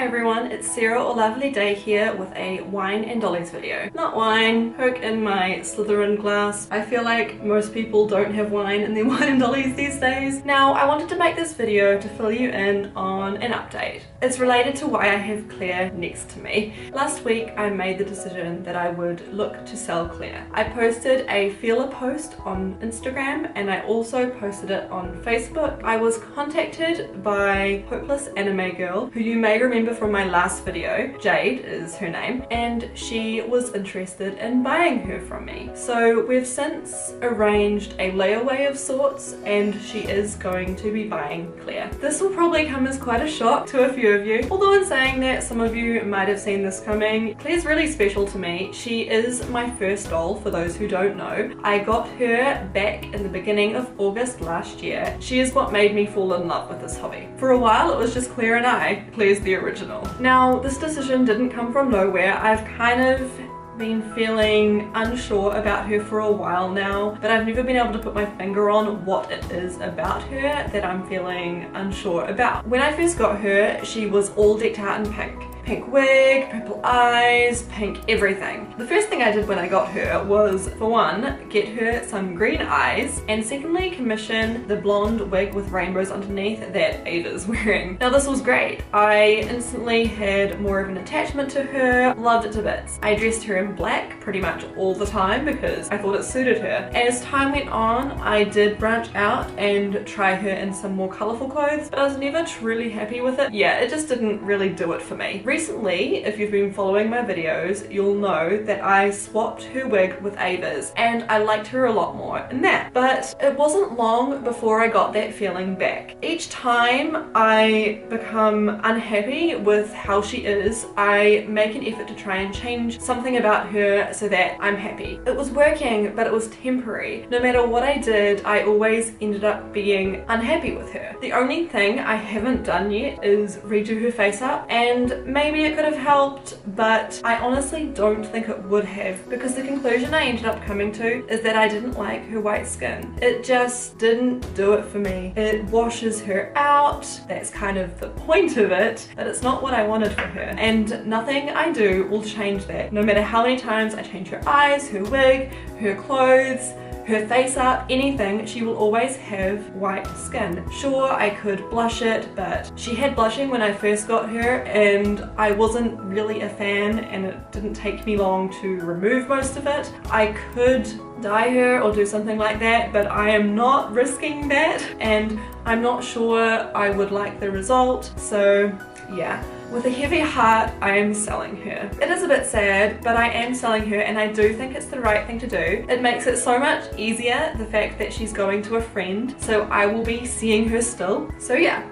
Hi everyone, it's Sarah or Lovely Day here with a wine and dollies video. Not wine, Coke in my Slytherin glass. I feel like most people don't have wine in their wine and dollies these days. Now, I wanted to make this video to fill you in on an update. It's related to why I have Claire next to me. Last week I made the decision that I would look to sell Claire. I posted a feeler post on Instagram and I also posted it on Facebook. I was contacted by Hopeless Anime Girl, who you may remember from my last video. Jade is her name, and she was interested in buying her from me. So we've since arranged a layaway of sorts and she is going to be buying Claire. This will probably come as quite a shock to a few of you, although in saying that some of you might have seen this coming. Claire's really special to me. She is my first doll, for those who don't know. I got her back in the beginning of August last year. She is what made me fall in love with this hobby. For a while it was just Claire and I. Claire's the original. Now, this decision didn't come from nowhere. I've kind of been feeling unsure about her for a while now, but I've never been able to put my finger on what it is about her that I'm feeling unsure about. When I first got her, she was all decked out in pink. Pink wig, purple eyes, pink everything. The first thing I did when I got her was, for one, get her some green eyes, and secondly, commission the blonde wig with rainbows underneath that Ava's wearing. Now this was great. I instantly had more of an attachment to her, loved it to bits. I dressed her in black pretty much all the time because I thought it suited her. As time went on, I did branch out and try her in some more colourful clothes, but I was never truly happy with it. Yeah, it just didn't really do it for me. Recently, if you've been following my videos, you'll know that I swapped her wig with Ava's and I liked her a lot more in that. But it wasn't long before I got that feeling back. Each time I become unhappy with how she is, I make an effort to try and change something about her so that I'm happy. It was working, but it was temporary. No matter what I did, I always ended up being unhappy with her. The only thing I haven't done yet is redo her face up, and maybe it could have helped, but I honestly don't think it would have, because the conclusion I ended up coming to is that I didn't like her white skin. It just didn't do it for me. It washes her out. That's kind of the point of it, but it's not what I wanted for her, and nothing I do will change that. No matter how many times I change her eyes, her wig, her clothes, her face up, anything, she will always have white skin. Sure, I could blush it, but she had blushing when I first got her and I wasn't really a fan, and it didn't take me long to remove most of it. I could dye her or do something like that, but I am not risking that, and I'm not sure I would like the result, so yeah. With a heavy heart, I am selling her. It is a bit sad, but I am selling her, and I do think it's the right thing to do. It makes it so much easier, the fact that she's going to a friend, so I will be seeing her still. So yeah,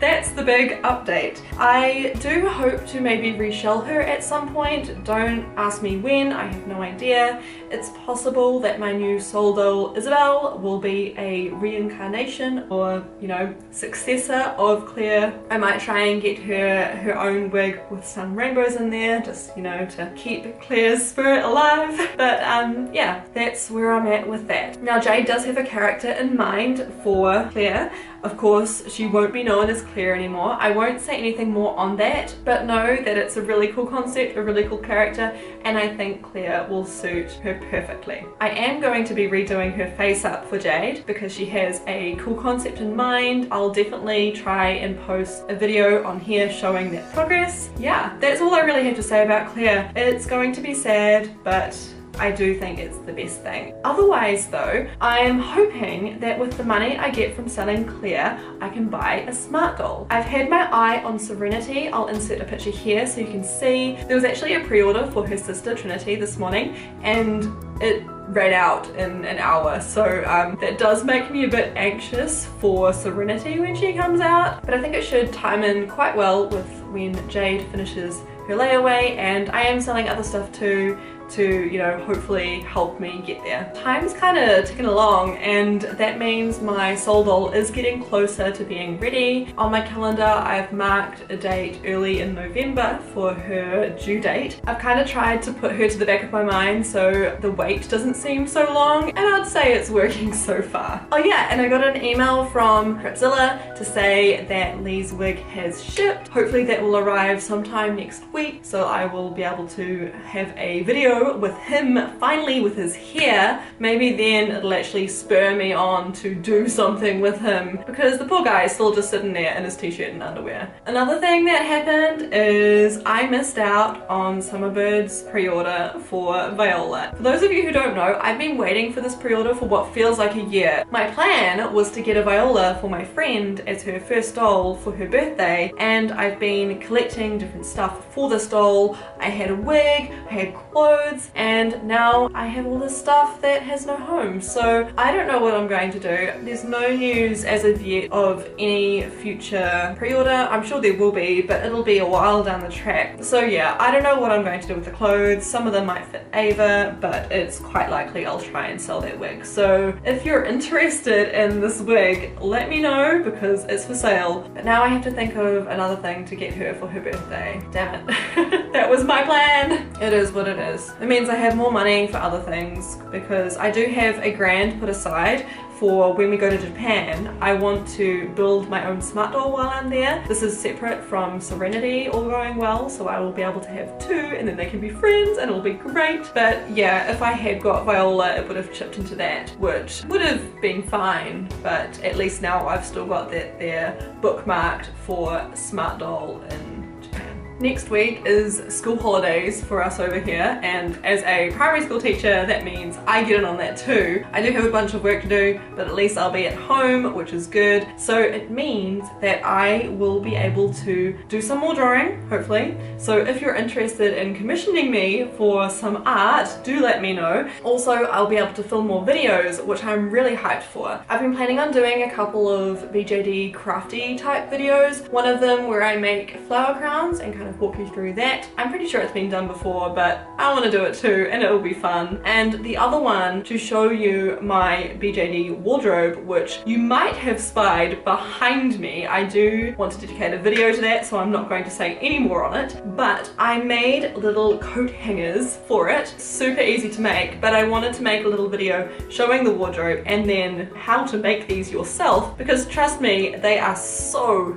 that's the big update. I do hope to maybe reshell her at some point. Don't ask me when, I have no idea. It's possible that my new soul doll, Isabel, will be a reincarnation or, you know, successor of Claire. I might try and get her own wig with some rainbows in there, just, you know, to keep Claire's spirit alive. But yeah, that's where I'm at with that. Now, Jade does have a character in mind for Claire. Of course, she won't be known as Claire anymore. I won't say anything more on that, but know that it's a really cool concept, a really cool character, and I think Claire will suit her perfectly. I am going to be redoing her face up for Jade because she has a cool concept in mind. I'll definitely try and post a video on here showing that progress. Yeah, that's all I really have to say about Claire. It's going to be sad, but I do think it's the best thing. Otherwise though, I am hoping that with the money I get from selling Claire, I can buy a smart doll. I've had my eye on Serenity. I'll insert a picture here so you can see. There was actually a pre-order for her sister Trinity this morning, and it ran out in an hour, so that does make me a bit anxious for Serenity when she comes out, but I think it should time in quite well with when Jade finishes her layaway, and I am selling other stuff too. to, you know, hopefully help me get there. Time's kind of ticking along, and that means my soul doll is getting closer to being ready. On my calendar, I've marked a date early in November for her due date. I've kind of tried to put her to the back of my mind so the wait doesn't seem so long, and I'd say it's working so far. Oh yeah, and I got an email from Crepzilla to say that Lee's wig has shipped. Hopefully that will arrive sometime next week, so I will be able to have a video with him finally with his hair. Maybe then it'll actually spur me on to do something with him, because the poor guy is still just sitting there in his t-shirt and underwear. Another thing that happened is I missed out on Summerbird's pre-order for Viola. For those of you who don't know, I've been waiting for this pre-order for what feels like a year. My plan was to get a Viola for my friend as her first doll for her birthday, and I've been collecting different stuff for this doll. I had a wig, I had clothes, and now I have all this stuff that has no home. So I don't know what I'm going to do. There's no news as of yet of any future pre-order. I'm sure there will be, but it'll be a while down the track. So yeah, I don't know what I'm going to do with the clothes. Some of them might fit Ava, but it's quite likely I'll try and sell that wig. So if you're interested in this wig, let me know, because it's for sale. But now I have to think of another thing to get her for her birthday. Damn it. That was my plan. It is what it is. It means I have more money for other things, because I do have $1,000 put aside for when we go to Japan. I want to build my own smart doll while I'm there. This is separate from Serenity, all going well, so I will be able to have two and then they can be friends and it'll be great. But yeah, if I had got Viola, it would have chipped into that, which would have been fine, but at least now I've still got that there bookmarked for smart doll in Japan. Next week is school holidays for us over here, and as a primary school teacher that means I get in on that too. I do have a bunch of work to do, but at least I'll be at home, which is good. So it means that I will be able to do some more drawing, hopefully. So if you're interested in commissioning me for some art, do let me know. Also, I'll be able to film more videos, which I'm really hyped for. I've been planning on doing a couple of BJD crafty type videos. One of them where I make flower crowns and kind of walk you through that. I'm pretty sure it's been done before, but I want to do it too, and it will be fun. And the other one to show you my BJD wardrobe, which you might have spied behind me. I do want to dedicate a video to that, so I'm not going to say any more on it, but I made little coat hangers for it. Super easy to make, but I wanted to make a little video showing the wardrobe and then how to make these yourself, because trust me, they are so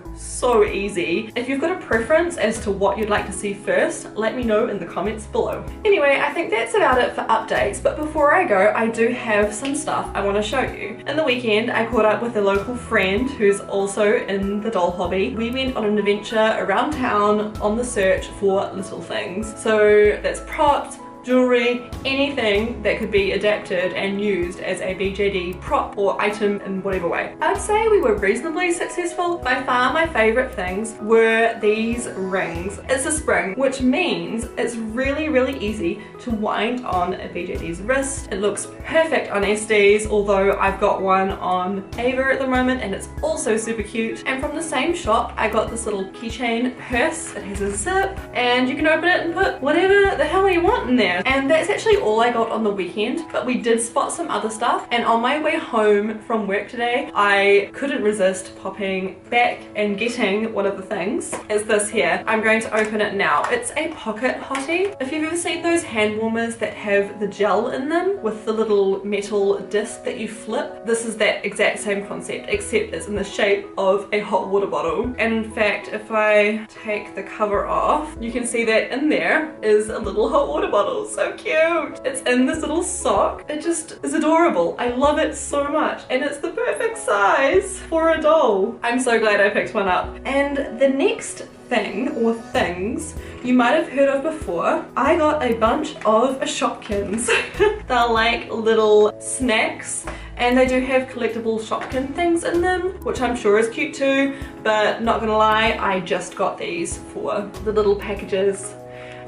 easy. If you've got a preference as to what you'd like to see first, let me know in the comments below. Anyway, I think that's about it for updates, but before I go, I do have some stuff I want to show you. In the weekend, I caught up with a local friend who's also in the doll hobby. We went on an adventure around town on the search for little things. So that's props, jewelry, anything that could be adapted and used as a BJD prop or item in whatever way. I'd say we were reasonably successful. By far my favorite things were these rings. It's a spring, which means it's really easy to wind on a BJD's wrist. It looks perfect on Estes, although I've got one on Ava at the moment and it's also super cute. And from the same shop, I got this little keychain purse. It has a zip and you can open it and put whatever the hell you want in there. And that's actually all I got on the weekend, but we did spot some other stuff, and on my way home from work today I couldn't resist popping back and getting one of the things. Is this here. I'm going to open it now. It's a pocket hottie. If you've ever seen those hand warmers that have the gel in them with the little metal disc that you flip, this is that exact same concept, except it's in the shape of a hot water bottle. And in fact, if I take the cover off, you can see that in there is a little hot water bottle. So cute. It's in this little sock. It just is adorable. I love it so much, and it's the perfect size for a doll. I'm so glad I picked one up. And the next thing or things you might have heard of before, I got a bunch of Shopkins. They're like little snacks, and they do have collectible Shopkin things in them, which I'm sure is cute too, but not gonna lie, I just got these for the little packages.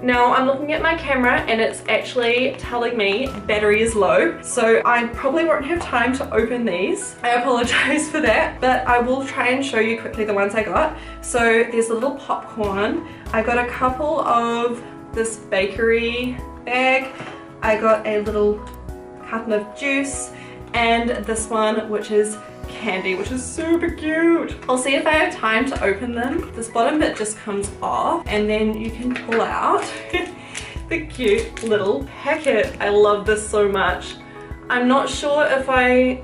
Now I'm looking at my camera and it's actually telling me battery is low, so I probably won't have time to open these. I apologize for that, but I will try and show you quickly the ones I got. So there's a little popcorn. I got a couple of this bakery bag. I got a little carton of juice, and this one, which is candy, which is super cute. I'll see if I have time to open them. This bottom bit just comes off, and then you can pull out the cute little packet. I love this so much. I'm not sure if I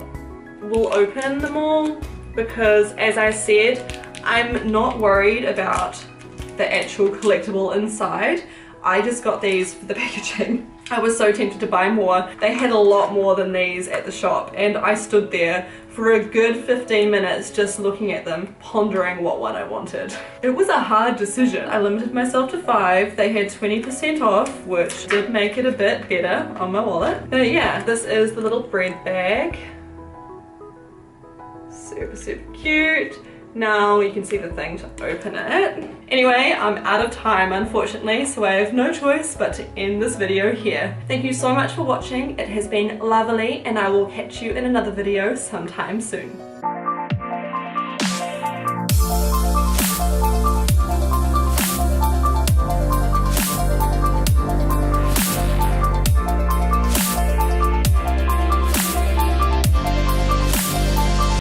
will open them all because, as I said, I'm not worried about the actual collectible inside. I just got these for the packaging. I was so tempted to buy more. They had a lot more than these at the shop, and I stood there for a good 15 minutes just looking at them, pondering what one I wanted. It was a hard decision. I limited myself to 5. They had 20% off, which did make it a bit better on my wallet. But yeah, this is the little bread bag. Super, super cute. Now you can see the thing to open it. Anyway, I'm out of time unfortunately, so I have no choice but to end this video here. Thank you so much for watching. It has been lovely, and I will catch you in another video sometime soon.